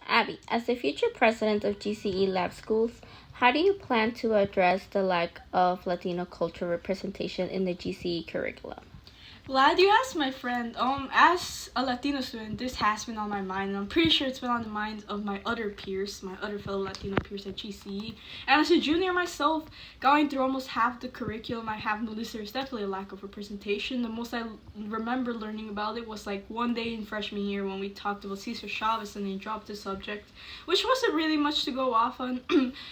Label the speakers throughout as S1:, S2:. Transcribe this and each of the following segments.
S1: Abby, as the future president of GCE Lab Schools, how do you plan to address the lack of Latino cultural representation in the GCE curriculum?
S2: Glad you asked, my friend. As a Latino student, this has been on my mind, and I'm pretty sure it's been on the minds of my other peers, my other fellow Latino peers at GCE. And as a junior myself, going through almost half the curriculum I have noticed there's definitely a lack of representation. The most I remember learning about it was like one day in freshman year when we talked about Cesar Chavez and they dropped the subject, which wasn't really much to go off on.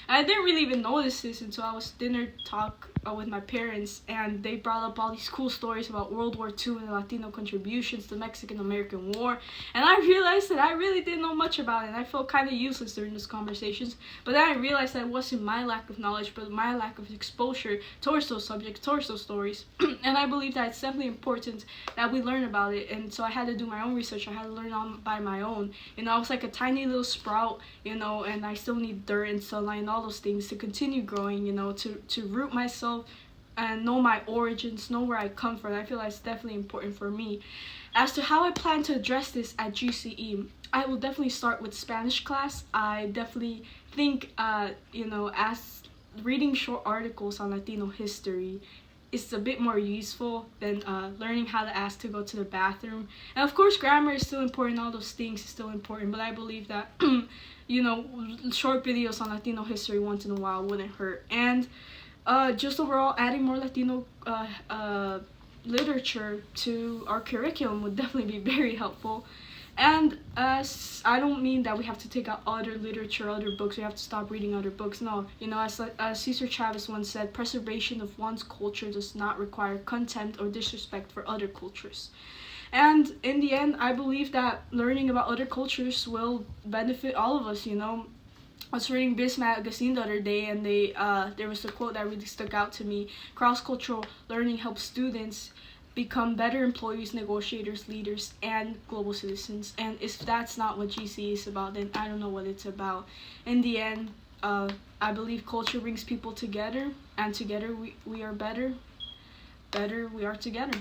S2: I didn't really even notice this until I was dinner talk with my parents, and they brought up all these cool stories about World War II and the Latino contributions to the Mexican-American War, and I realized that I really didn't know much about it, and I felt kind of useless during those conversations. But then I realized that it wasn't my lack of knowledge, but my lack of exposure towards those subjects, towards those stories. And I believe that it's definitely important that we learn about it, and so I had to do my own research. I had to learn on by my own. I was like a tiny little sprout, and I still need dirt and sunlight and all those things to continue growing, to root myself and know my origins, know where I come from. I feel like it's definitely important for me. As to how I plan to address this at GCE, I will definitely start with Spanish class. I definitely think, as reading short articles on Latino history is a bit more useful than learning how to ask to go to the bathroom. And of course, grammar is still important. All those things is still important. But I believe that, short videos on Latino history once in a while wouldn't hurt. And just overall, adding more Latino literature to our curriculum would definitely be very helpful. And I don't mean that we have to take out other literature, other books, we have to stop reading other books. No, as Cesar Chavez once said, preservation of one's culture does not require contempt or disrespect for other cultures. And in the end, I believe that learning about other cultures will benefit all of us. I was reading Biz magazine the other day, and there was a quote that really stuck out to me. Cross-cultural learning helps students become better employees, negotiators, leaders, and global citizens. And if that's not what GC is about, then I don't know what it's about. In the end, I believe culture brings people together, and together we are better. Better we are together.